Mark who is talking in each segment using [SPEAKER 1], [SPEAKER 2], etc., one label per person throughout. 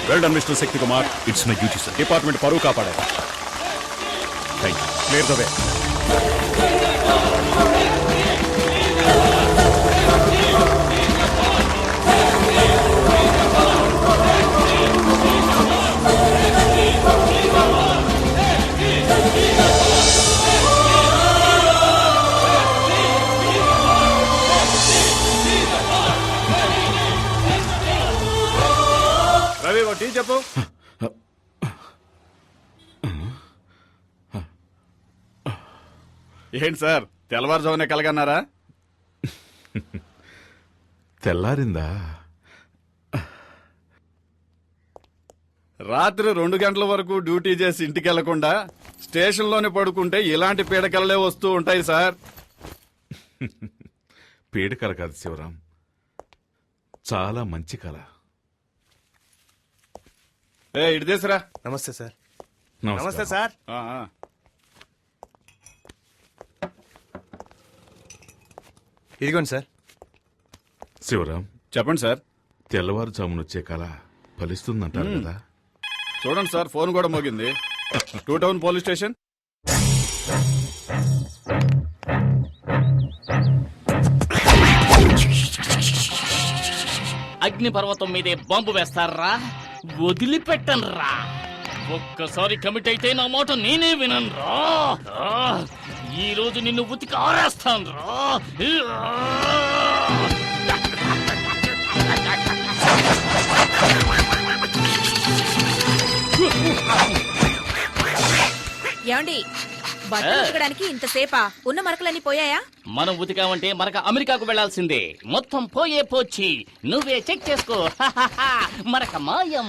[SPEAKER 1] Well done, Mr. Shakti Kumar.
[SPEAKER 2] It's my duty, sir.
[SPEAKER 1] Department paru kaapadaya.
[SPEAKER 2] Thank you.
[SPEAKER 1] Clear the way. Ravi, what tea chappu? ఏంటి sir తెల్లవారుజామునే కలగన్నారా?
[SPEAKER 2] తెల్లారిందా?
[SPEAKER 1] రాత్రి 2 గంటల వరకు duty చేసి ఇంటికి వెళ్లకుండా స్టేషన్లోనే పడుకుంటే ఇలాంటి పీడకలలే వస్తూ ఉంటాయి సార్.
[SPEAKER 2] పీడకల కాదు శివరాం, చాలా మంచి కళ.
[SPEAKER 1] ఇటు తీసురా.
[SPEAKER 3] నమస్తే సార్.
[SPEAKER 2] నమస్తే సార్.
[SPEAKER 3] ఇదిగోండి సార్.
[SPEAKER 2] శివరాం,
[SPEAKER 1] చెప్పండి సార్.
[SPEAKER 2] తెల్లవారుజామునొచ్చే కళ ఫలిస్తుందంటారు కదా?
[SPEAKER 1] చూడండి సార్, ఫోన్ కూడా మోగింది. 2 టౌన్ పోలీస్ స్టేషన్.
[SPEAKER 4] అగ్నిపర్వతం మీదే బాంబు వేస్తారా? వదిలిపెట్టనురా. ఒక్కసారి కమిట్ అయితే నా మాట నేనే విననురా. ఈ రోజు నిన్ను ఉతికి ఆరేస్తానురా.
[SPEAKER 5] ఏమండి బట్టలు ఉతకడానికి ఇంతసేపా? ఉన్న మరకలన్నీ పోయాయా?
[SPEAKER 4] మనం ఉతికామంటే మనకు అమెరికాకు వెళ్లాల్సిందే. మొత్తం పోయి నువ్వే చెక్ చేసుకో. మరక మాయం.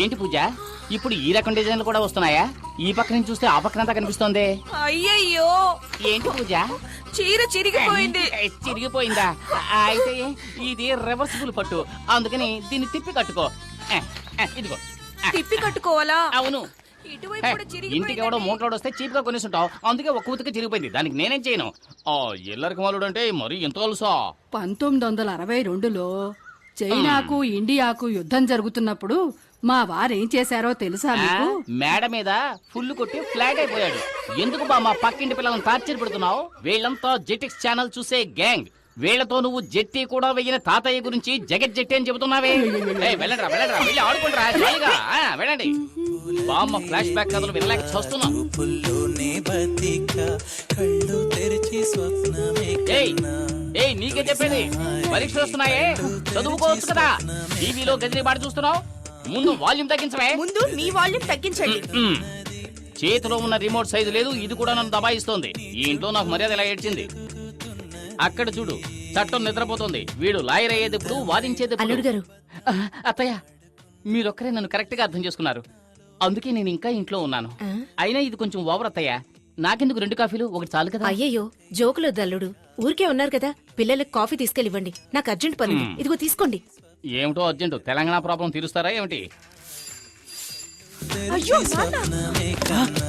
[SPEAKER 4] ఏంటి పూజ, ఇప్పుడు ఈ రకం డిజైన్లు కూడా వస్తున్నాయా? ఈ పక్క నుంచి చూస్తే ఆ పక్కనంతా కనిపిస్తోంది.
[SPEAKER 5] అయ్యయ్యో,
[SPEAKER 4] ఏంటి పూజ,
[SPEAKER 5] చీర చిరిగిపోయింది.
[SPEAKER 4] చిరిగిపోయిందా? అయితే ఇది రివర్సిబుల్ పట్టు, అందుకని దీన్ని తిప్పి కట్టుకో. ఇదిగో.
[SPEAKER 5] తిప్పి కట్టుకోవాలా?
[SPEAKER 4] అవును.
[SPEAKER 5] ఇటువైపు కూడా
[SPEAKER 4] ఇంటికి ఎవడో మూటలోడు వస్తే చీప్ గా కొనేసుంటావు, అందుకే ఒక్క ఉతికి చిరిగిపోయింది. దానికి నేనేం చేయను. ఎల్లరికి మాలుడు అంటే మరి ఎంత తెలుసా?
[SPEAKER 6] 1962లో చైనాకు ఇండియాకు యుద్ధం జరుగుతున్నప్పుడు మా వారేం చేశారో తెలుసా మీకు?
[SPEAKER 4] మేడ మీద ఫుల్ కొట్టి ఫ్లాట్ అయిపోయాడు. ఎందుకు బా మా పక్కింటి పిల్లలను టార్చర్ పెడుతున్నావు? వీళ్ళంతా జెటిక్స్ ఛానల్ చూసే గ్యాంగ్. వీళ్లతో నువ్వు జెట్టి కూడా వెయ్యిన తాతయ్య గురించి జగత్ జెట్టి అని చెబుతున్నావే. వెళ్ళండి వెళ్ళి ఆడుకుంటారా జాలీగా. వెళ్ళండి. బామ్మ ఫ్లాష్ బ్యాక్ కథలు వినలేక చూస్తున్నాం. నీకే చెప్పేది, పరీక్షలు వస్తున్నాయే, చదువుకోవచ్చు కదా. టీవీలో గదిని పాటు చూస్తున్నావు. ముందు వాల్యూమ్ తగ్గించవే.
[SPEAKER 5] ముందు మీ వాల్యూమ్ తగ్గించండి.
[SPEAKER 4] చేతిలో ఉన్న రిమోట్ సైజు లేదు, ఇది కూడా నన్ను దబాయిస్తోంది. ఈ ఇంట్లో నాకు మర్యాద ఇలా ఏడ్చింది. అక్కడ చూడు, చట్టం నిద్రపోతుంది. వీడు లాయర్ అయ్యేది ఇప్పుడు, వాదించేది
[SPEAKER 5] అల్లుడు గారు.
[SPEAKER 4] అత్తయ్య, మీరొక్కరే నన్ను కరెక్ట్ గా అర్థం చేసుకున్నారు. అందుకే నేను ఇంకా ఇంట్లో ఉన్నాను. అయినా ఇది కొంచెం ఓవర్ అత్తయ్య. నాకెందుకు 2 కాఫీలు, ఒకటి చాలు కదా.
[SPEAKER 5] అయ్యయ్యో, జోకులు అల్లుడు. ఊరికే ఉన్నారు కదా, పిల్లలకు కాఫీ తీసుకెళ్ళివ్వండి. నాకు అర్జెంట్ పని. ఇదిగో తీసుకోండి.
[SPEAKER 4] ఏమిటో అర్జెంటు? తెలంగాణ ప్రాబ్లం తీరుస్తారా ఏమిటి?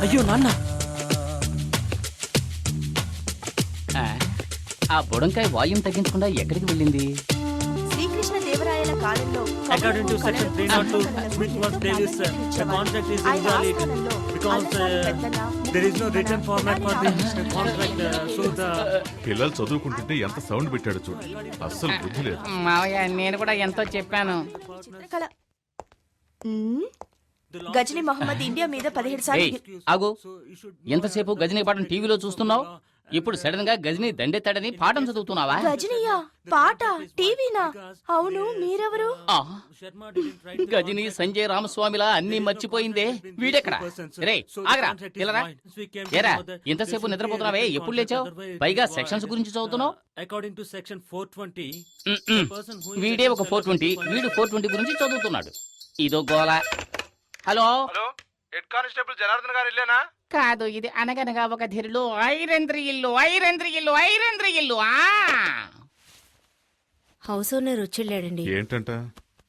[SPEAKER 7] అయ్యో నాన్న,
[SPEAKER 4] ఆ బుడంకాయ వాల్యూమ్ తగ్గించకుండా ఎక్కడికి వెళ్ళింది?
[SPEAKER 5] శ్రీకృష్ణ దేవరాయల కాలంలో
[SPEAKER 7] according to section 302, which was previous, the contract is invalid because there is no written format for the contract. So the
[SPEAKER 2] పిల్లలు చదువుకుంటుంటే ఎంత సౌండ్ పెట్టాడు చూడు, అస్సలు బుద్ధి లేదు.
[SPEAKER 4] మావయ్య, నేను కూడా ఎంతో చెప్పాను.
[SPEAKER 5] చిత్రకళ. గజనీ మహమ్మద్ ఇండియా మీద 17 సార్లు.
[SPEAKER 4] ఆగు. ఎంతసేపు గజనీ పాఠం టీవీలో చూస్తున్నావు? ఇప్పుడు సడన్ గా గజనీ దండెత్తాడని పాఠం చదువుతున్నావా?
[SPEAKER 5] గజనీయా? పాట టీవీనా? అవును, మీరెవరు?
[SPEAKER 4] గజనీ సంజయ్ రామస్వామిలా అన్ని మర్చిపోయిందే. వీడెక్కడ? రే ఆగరా, పిల్లరా. ఏరా, ఇంతసేపు నిద్రపోతున్నావే, ఎప్పుడు లేచావు? పైగా సెక్షన్స్ గురించి చదువుతున్నావు.
[SPEAKER 7] according to section 420,
[SPEAKER 4] వీడే ఒక 420, వీడు 420 గురించి చదువుతున్నాడు. ఇదో గోల. హలో
[SPEAKER 3] హెడ్ కానిస్టేబుల్ జనార్దన్ గారు ఇల్లేనా?
[SPEAKER 4] కాదు, ఇది అనగనగా ఒక ధీరులు ఐరంద్రి ఇల్లు.
[SPEAKER 5] హౌస్ ఓనర్ వచ్చేళ్ళాడండి.
[SPEAKER 2] ఏంటంట?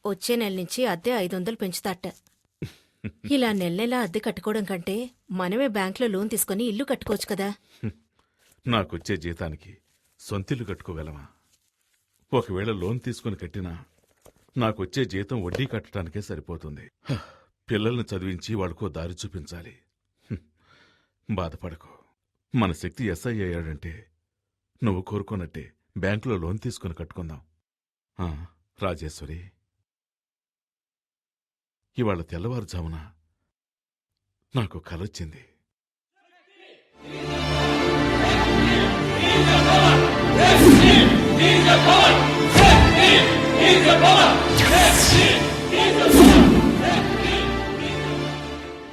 [SPEAKER 5] వచ్చే నెల నుంచి అద్దె 500 పెంచుతాట. ఇలా నెల అద్దె కట్టుకోవడం కంటే మనమే బ్యాంకులో లోన్ తీసుకుని ఇల్లు కట్టుకోవచ్చు కదా.
[SPEAKER 2] నాకొచ్చే జీతానికి సొంతిల్లు కట్టుకోగలమా? ఒకవేళ లోన్ తీసుకుని కట్టినా నాకొచ్చే జీతం వడ్డీ కట్టడానికే సరిపోతుంది. పిల్లల్ని చదివించి వాడికో దారి చూపించాలి. బాధపడకు. మన శక్తి ఎస్ఐ అయ్యాడంటే నువ్వు కోరుకున్నట్టే బ్యాంకులో లోన్ తీసుకుని కట్టుకుందాం. రాజేశ్వరి, ఇవాళ తెల్లవారుజామున నాకు కలొచ్చింది.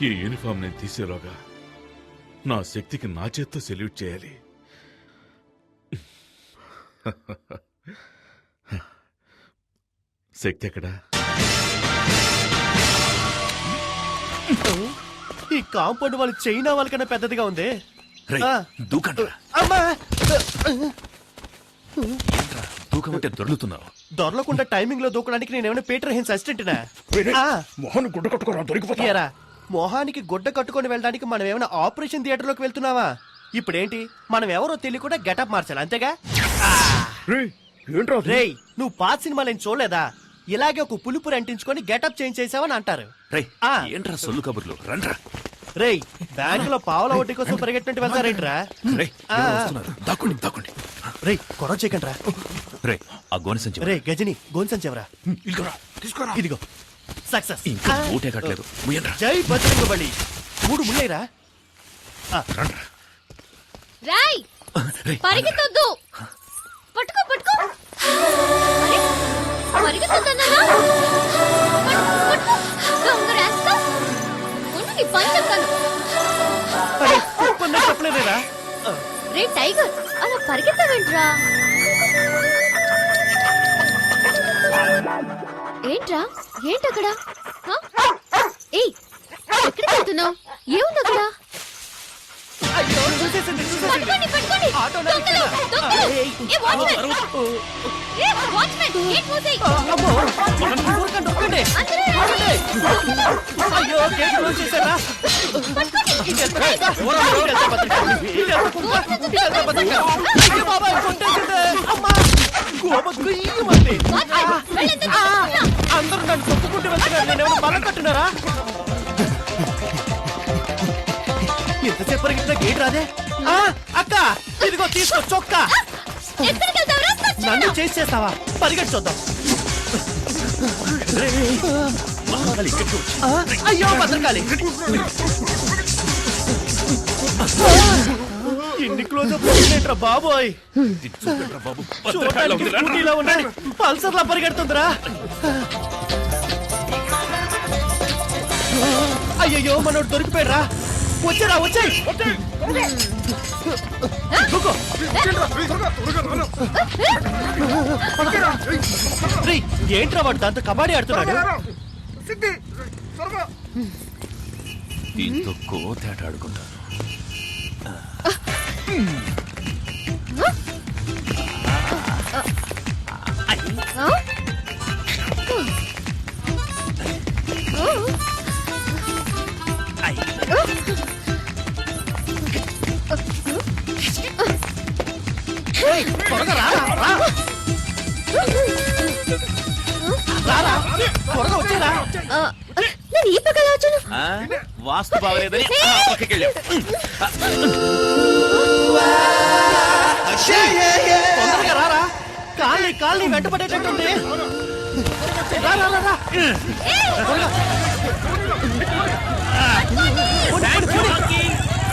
[SPEAKER 2] ఈ యూనిఫామ్ నేను తీసేలోగా నా శక్తికి నా చేత్తో సెల్యూట్ చేయాలి. శక్తి ఎక్కడా?
[SPEAKER 3] ఈ కాంపౌండ్ వాళ్ళు చైనా వాళ్ళకన్నా పెద్దదిగా ఉంది.
[SPEAKER 2] దూకమంటే దొరుకుతున్నావు.
[SPEAKER 3] దొరలకుండా టైమింగ్ లో దూకడానికి నేనేమైనా పీటర్ హెన్స్ అసిస్టెంట్నా?
[SPEAKER 2] మొహాన్ని గుడ్డ కట్టుకోరా, దొరికిపోతారా?
[SPEAKER 3] మొహానికి గుడ్డ కట్టుకొని వెళ్ళడానికి మనం ఏమైనా ఆపరేషన్ థియేటర్ లోకి వెళ్తున్నావా? ఇప్పుడేంటి, మనం ఎవరో తెలియకుండా గెటప్ మార్చాలి, అంతేగా? రేయ్, నువ్వు పాత సినిమాలు ఏం చూడలేదా? ఇలాగే ఒక పులుపురు అంటించుకొని గెటప్ చేంజ్ చేసావని అంటారు.
[SPEAKER 2] ఏంట్రా సొల్లు కబుర్లు? రండ్రా.
[SPEAKER 3] రేయ్, బ్యాంకులో పావుల వడ్డీ కోసం పరిగెట్టినట్టు వెళ్తారేంట్రా?
[SPEAKER 2] దాక్కోండి.
[SPEAKER 3] రేయ్, గొడవ చేయకండి రా.
[SPEAKER 8] రే ఆ గోనె సంచి
[SPEAKER 3] రే గజని గోన్సన్ చెవరా
[SPEAKER 2] తీసుకోరా
[SPEAKER 3] ఇదిగో సక్సెస్
[SPEAKER 8] ఇంకా ఊటే కట్టలేదు ముయ్యండ్రా.
[SPEAKER 3] జై బజరంగ బలి 3 ముళ్ళేరా
[SPEAKER 9] రాయ్ పరిగెత్తొద్దు పట్టుకో పట్టుకో పరిగెత్తొద్దన్నానా పట్టుకో దొంగ రాస్తా ఉండు నీ పని చెప్తాను
[SPEAKER 3] అరే ఒప్పందం చెప్పలేదేరా
[SPEAKER 9] రే టైగర్ అలా పరిగెత్తవేంట్రా ఏంట్రా ఏంటక్కడ ఏయ్ ఎక్కడికి వెళ్తున్నావు ఏముంది అక్కడ
[SPEAKER 3] అయ్యో చూసేసింది
[SPEAKER 9] పట్టుకోండి పట్టుకోండి
[SPEAKER 3] ఆటో
[SPEAKER 9] దొంగలు దొంగలు a watchman a watchman gate మూసేయ్
[SPEAKER 3] అమ్మో ఊరకండి ఒక్కండి
[SPEAKER 9] అందరూ రండి.
[SPEAKER 3] అయ్యో గేట్ క్లోజ్ చేశారా
[SPEAKER 9] పట్టుకోండి
[SPEAKER 3] అయ్యో బాబాయ్ కొట్టేసింది అమ్మా గోమ గుయ్యమంది
[SPEAKER 9] వాచ్మెన్ వెళ్ళండి చెప్తున్నా.
[SPEAKER 3] అందరూ నన్ను తొక్కుకుంటూ వెళ్తున్నారు నేనేమైనా బలం కట్టున్నారా ఎంతసేపు పరిగెత్తిన గేట్ రాదే అక్క ఇదిగో తీసుకో చొక్కా
[SPEAKER 9] ఎక్కడికి వెళ్తావురా
[SPEAKER 3] నన్ను చేసి చేస్తావా పరిగెట్టి చూద్దాం అయ్యో భద్రకాళి ఇన్ని క్లోజ్ అప్ బాబోయ్ చూడటానికి స్కూటీలో ఉన్నాయి పల్సర్లా పరిగెడుతుందిరా అయ్యయ్యో మనోడు దొరికిపోయారా వచ్చారా వచ్చాయి ఏంట్రా వాడు దాంతో కబడ్డీ ఆడుతున్నాడు
[SPEAKER 8] దీంతో కోతేట ఆడుకుంటాను.
[SPEAKER 3] త్వరగా రారా రారా త్వరగా వచ్చారా
[SPEAKER 9] నేను ఈ పక్కన వచ్చాను
[SPEAKER 8] వాస్తు బాగలేదని పక్కకి వెళ్ళాం.
[SPEAKER 3] తొందరగా రారా కాళ్ళని వెంటపడేటట్టుంది రా రా రా రా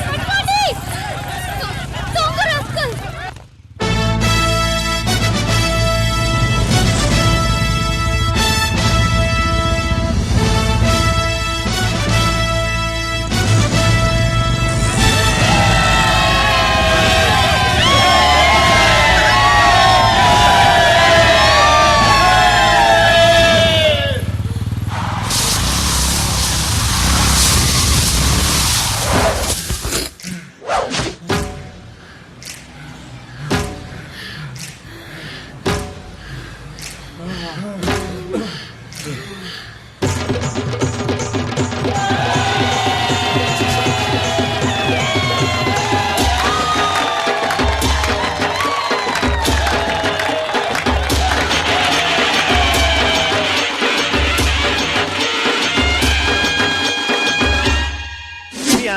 [SPEAKER 9] పట్టుకోండి దొంగ రాస్కల్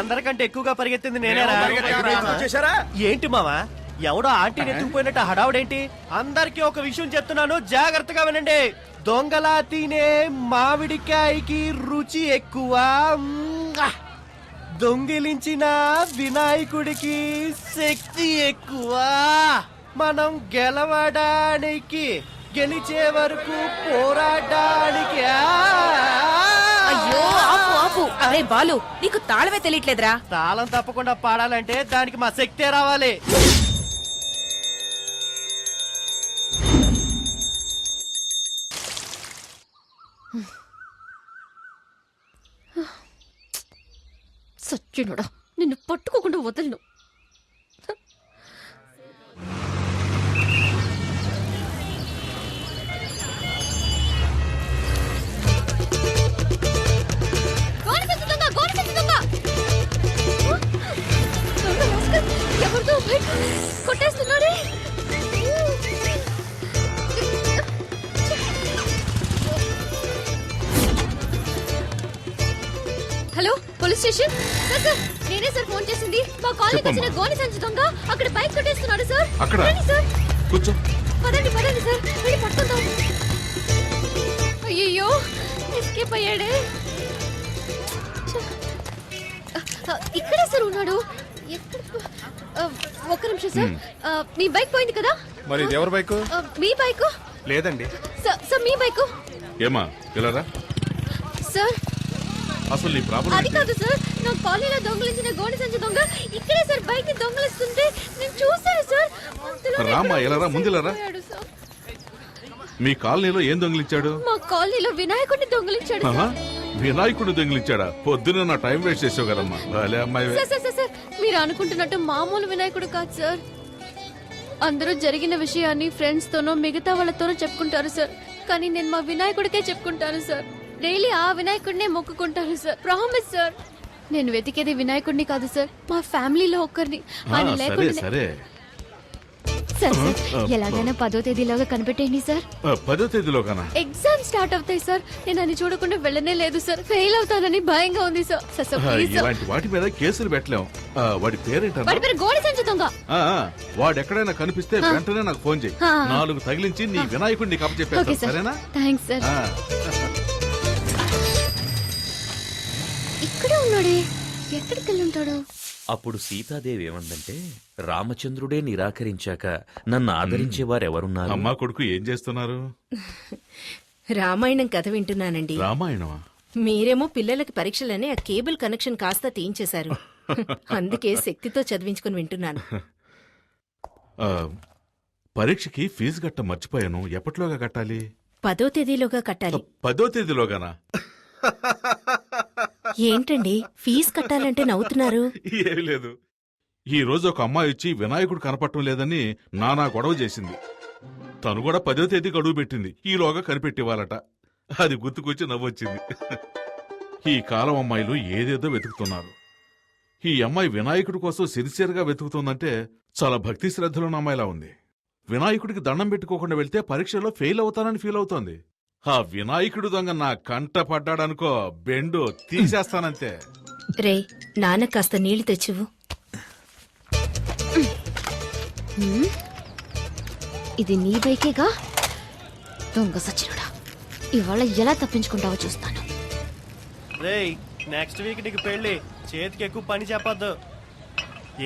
[SPEAKER 3] అందరికంటే ఎక్కువగా పరిగెత్తింది నేనేరా ఏంటి మావా ఎవడో ఆంటీని ఎత్తుకుపోయినట్టు హడావుడేంటి అందరికీ ఒక విషయం చెప్తున్నాను జాగ్రత్తగా వినండి దొంగలా తినే మామిడికాయకి రుచి ఎక్కువ దొంగిలించిన వినాయకుడికి శక్తి ఎక్కువ మనం గెలవడానికి గెలిచే వరకు పోరాడడానికి
[SPEAKER 10] అయ్యో ఆపు ఆపు అరే బాలు నీకు తాళమే తెలియట్లేదురా
[SPEAKER 3] తాళం తప్పకుండా పాడాలంటే దానికి మా శక్తే రావాలి
[SPEAKER 9] సచ్చినోడా నిన్ను పట్టుకోకుండా వదలను ఎవరితో కొట్టేస్తున్నాడే hello police station sir sir నేనే సార్ ఫోన్ చేసింది మా కాలనీకి వచ్చిన గోని సంచి దొంగ అక్కడ బైక్ కొట్టేస్తున్నాడు సార్
[SPEAKER 2] అక్కడ?
[SPEAKER 9] రండి సార్
[SPEAKER 2] కూర్చో
[SPEAKER 9] పదండి పదండి సార్, వెళ్ళి పట్టుకుందాం. అయ్యో ఎస్కేప్ అయ్యాడే. ఇక్కడే సార్ ఉన్నాడు. ఒక్క నిమిషం సార్, మీ బైక్ పోయింది కదా?
[SPEAKER 1] మరి ఇది ఎవరి బైక్?
[SPEAKER 9] మీ బైక్
[SPEAKER 1] లేదండి.
[SPEAKER 9] సార్ మీ బైక్.
[SPEAKER 2] ఏమా ఇలా
[SPEAKER 9] సార్
[SPEAKER 2] అసలు నీ ప్రాబ్లం
[SPEAKER 9] అది కాదు సార్, నా కాలనీలో దొంగలించిన గోనె సంచి దొంగ ఇక్కడే సార్ బైక్ ని దొంగలిస్తుంటే నేను చూశాను సార్. అంతలోనే
[SPEAKER 2] రామ్మా,
[SPEAKER 9] ఇక్కడ
[SPEAKER 2] ఎలా రా, ముందు ఇలా రా.
[SPEAKER 9] పోయాడు సార్.
[SPEAKER 2] మీ కాలనీలో ఏం దొంగిలించాడు?
[SPEAKER 9] మా కాలనీలో వినాయకుడిని దొంగలించాడు
[SPEAKER 2] ఆహా,
[SPEAKER 9] సార్.
[SPEAKER 2] వినాయకుడు దొంగిలించాడా? పొద్దున నా టైం వేస్ట్ చేసావు కదమ్మా. భలే అమ్మాయి.
[SPEAKER 9] సార్ సార్ సార్ సార్, మీరు అనుకుంటున్నట్టు మామూలు వినాయకుడు కాదు సార్. అందరూ జరిగిన విషయాన్ని ఫ్రెండ్స్ తోనో మిగతా వాళ్ళతోనో చెప్పుకుంటారు సార్, కానీ నేను మా వినాయకుడికే చెప్పుకుంటాను సార్. డైలీ ఆ వినాయకుడినే మొక్కుకుంటాను సార్. Promise sir. నేను వెతికేది వినాయకుడిని కాదు సార్, మా ఫ్యామిలీలో ఒక్కరిని. ఆయన
[SPEAKER 2] సరే
[SPEAKER 9] లేకుండా
[SPEAKER 2] సరే,
[SPEAKER 9] సార్ సార్ ఎలాగైనా 10వ తేదీలోగా కనిపెట్టేయండి సార్.
[SPEAKER 2] 10వ తేదీలోగానా?
[SPEAKER 9] ఎగ్జామ్ స్టార్ట్ అవుతాయి సార్. నేను అని చూడకుండా వెళ్ళనే లేదు సార్. ఫెయిల్ అవుతానని భయంగా ఉంది sir. Sir sir please sir.
[SPEAKER 2] ఇలాంటి వాటి మీద కేసులు పెట్టలేం. వాడి పేరేంటన్నా?
[SPEAKER 9] వాడి పేరు గోడి సంచి దొంగ.
[SPEAKER 2] వాడు ఎక్కడైనా కనిపిస్తే వెంటనే నాకు ఫోన్ చేయి. 4 తగిలించి నీ వినాయకుడిని
[SPEAKER 9] ఓకే
[SPEAKER 2] కప్పచెప్పేస్తా,
[SPEAKER 9] సార్.
[SPEAKER 2] సరేనా?
[SPEAKER 9] Thanks sir.
[SPEAKER 2] ఆ.
[SPEAKER 9] ఇక్కడే ఉన్నాడే, ఎక్కడికి వెళ్ళి ఉంటాడు?
[SPEAKER 8] అప్పుడు సీతాదేవి ఏమందంటే, రామచంద్రుడే నిరాకరించాక నన్ను ఆదరించే వారెవరున్నారు?
[SPEAKER 2] అమ్మా కొడుకు ఏం చేస్తున్నారు?
[SPEAKER 5] రామాయణం కథ వింటున్నానండి.
[SPEAKER 2] రామాయణమా?
[SPEAKER 5] మీరేమో పిల్లలకి పరీక్షలని ఆ కేబుల్ కనెక్షన్ కాస్త తీయించేశారు. అందుకే శక్తితో చదివించుకుని వింటున్నాను.
[SPEAKER 2] ఆ, పరీక్షకి ఫీజు కట్ట మర్చిపోయాను. ఎప్పటిలోగా కట్టాలి?
[SPEAKER 5] 10వ తేదీలోగా కట్టాలి.
[SPEAKER 2] 10వ తేదీలోగానా?
[SPEAKER 5] ఏంటండి ఫీజు కట్టాలంటే నవ్వుతున్నారు?
[SPEAKER 2] ఏమీ లేదు. ఈ రోజు ఒక అమ్మాయి వచ్చి వినాయకుడు కనపడటం లేదని నానా గొడవ చేసింది. తను కూడా 10వ తేదీ గడువు పెట్టింది. ఈలోగా కనిపెట్టివ్వాలట. అది గుర్తుకొచ్చి నవ్వొచ్చింది. ఈ కాలం అమ్మాయిలు ఏదేదో వెతుకుతున్నారు. ఈ అమ్మాయి వినాయకుడి కోసం సిన్సియర్గా వెతుకుతుందంటే చాలా భక్తి శ్రద్ధలున్న అమ్మాయిలా ఉంది. వినాయకుడికి దండం పెట్టుకోకుండా వెళ్తే పరీక్షలో ఫెయిల్ అవుతానని ఫీల్ అవుతోంది. ఆ వినాయకుడు దొంగ నా కంట పడ్డాడనుకో, బెండు తీసేస్తానంతే.
[SPEAKER 5] రే నాన్న కాస్త నీళ్లు తెచ్చివు.
[SPEAKER 9] ఇది నీ బైకేగా? దొంగ సచ్చినుడా, ఇవాళ ఎలా తప్పించుకుంటావో చూస్తాను.
[SPEAKER 3] రేయ్, నెక్స్ట్ వీక్ నీకు పెళ్లి. చేతికి ఎక్కువ పని చెప్పొద్దు.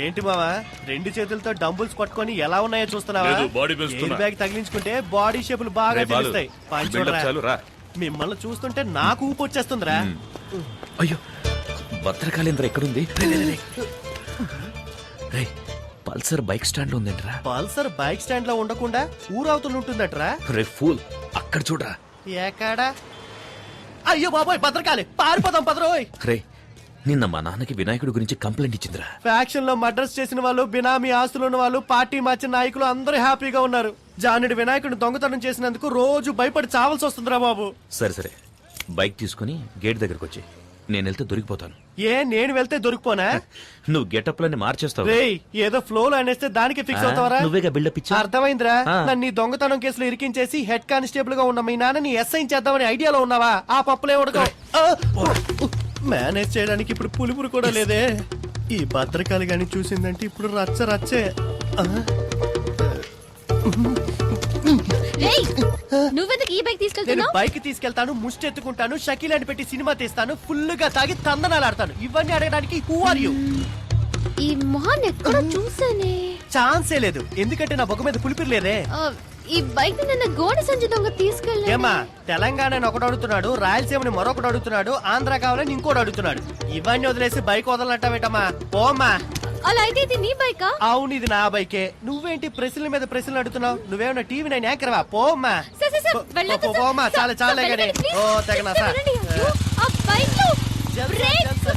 [SPEAKER 3] ఏంటి మావా, 2 చేతులతో డంబుల్స్ పట్టుకొని ఎలా ఉన్నాయో చూస్తున్నావా?
[SPEAKER 8] లేదు, బాడీ పెంచుతున్నా.
[SPEAKER 3] ఎయిర్ బ్యాగ్ తగిలించుకుంటే బాడీ షేపులు బాగా
[SPEAKER 8] రే బాలు,
[SPEAKER 3] తెలుస్తాయి. పని
[SPEAKER 8] బిల్డప్
[SPEAKER 3] చూడరా.
[SPEAKER 8] చాలు, రా.
[SPEAKER 3] మిమ్మల్ని చూస్తుంటే నాకు ఊపు వచ్చేస్తుందిరా.
[SPEAKER 8] అయ్యో, భద్రకాళేంద్ర ఎక్కడుంది? రే, రే, రే, రే. రే, పల్సర్ బైక్ స్టాండ్ లో ఉందేంట్రా?
[SPEAKER 3] పల్సర్ బైక్ స్టాండ్ లో ఉండకుండా ఊరవతలు ఉంటుందట్రా.
[SPEAKER 8] రే ఫూల్, అక్కడ చూడరా.
[SPEAKER 3] ఎక్కడా? అయ్యో బాబోయ్, భద్రకాళి, పారిపోదాం పదరోయ్.
[SPEAKER 8] రే, నిన్న మా నాన్నకి వినాయకుడి గురించి కంప్లైంట్ ఇచ్చిందిరా.
[SPEAKER 3] ఫ్యాక్షన్ లో మర్డర్స్ చేసిన వాళ్ళు, బినామీ ఆస్తులు ఉన్న వాళ్ళు, పార్టీ మార్చిన నాయకులు అందరూ హ్యాపీగా ఉన్నారు. జానుడి వినాయకుడిని దొంగతనం చేసినందుకు రోజు భయపడి చావాల్సి వస్తుందిరా బాబు.
[SPEAKER 8] సరే సరే, బైక్ తీసుకుని గేట్ దగ్గరకు వచ్చి, నేను వెళ్తే దొరికిపోతాను.
[SPEAKER 3] ఏ, నేను వెళ్తే దొరికిపోనా?
[SPEAKER 8] నువ్వు గెటప్ లని మార్చేస్తావు.
[SPEAKER 3] రేయ్, ఏదో ఫ్లో లో అనేస్తే దానికి ఫిక్స్ అవుతావరా?
[SPEAKER 8] నువ్వేగా బిల్డప్ ఇచ్చా.
[SPEAKER 3] అర్థమైందా? నన్ను ఈ దొంగతనం కేసులో ఇరికించేసి హెడ్ కానిస్టేబుల్ గా ఉన్న మీ నాన్నని ఎస్ఐ చేద్దామని ఐడియాలో ఉన్నావా? ఆ పప్పులే ఉడకవు. మేనేజ్ చేయడానికి ఇప్పుడు పులుపురు కూడా లేదే. ఈ భద్రకాళి గాని చూసిందంటే ఇప్పుడు రచ్చ రచ్చే.
[SPEAKER 9] నువ్వెందుకు ఈ బైక్
[SPEAKER 3] నేను
[SPEAKER 9] తీసుకెళ్తున్నావు?
[SPEAKER 3] బైక్ తీసుకెళ్తాను, ముష్టి ఎత్తుకుంటాను, షకీల్ అని పెట్టి సినిమా తీస్తాను, ఫుల్ గా తాగి తందనాలు ఆడతాను. ఇవన్నీ అడగడానికి హూ ఆర్ యూ?
[SPEAKER 9] ఈ మొహాన్ని ఎక్కడ చూసానే?
[SPEAKER 3] ఛాన్సే లేదు, ఎందుకంటే నా బొగ్గ మీద పులిపిరి లేదే.
[SPEAKER 9] ఈ బైక్ నిన్న గోడ సంచి దొంగ తీసుకెళ్ళి.
[SPEAKER 3] ఏమా, తెలంగాణని ఒకటి అడుగుతున్నాడు, రాయలసీమని మరొకటి అడుగుతున్నాడు, ఆంధ్ర కావాలని ఇంకోటి అడుగుతున్నాడు. ఇవన్నీ వదిలేసి బైక్ వదలనట్టవేటమ్మా? పోమ్మా.
[SPEAKER 9] అలా అయితే ఇది నీ బైకా?
[SPEAKER 3] అవును, ఇది నా బైకే. నువ్వేంటి ప్రశ్నల మీద ప్రశ్నలు అడుగుతున్నావు? నువ్వేమన్నా టీవీ నైన్ యాంకర్వా? పోమ్మా. పోమ్మా, చాలా చాలా. ఓ తెగనా సార్.
[SPEAKER 9] ఆ బైక్ లో బ్రేక్స్.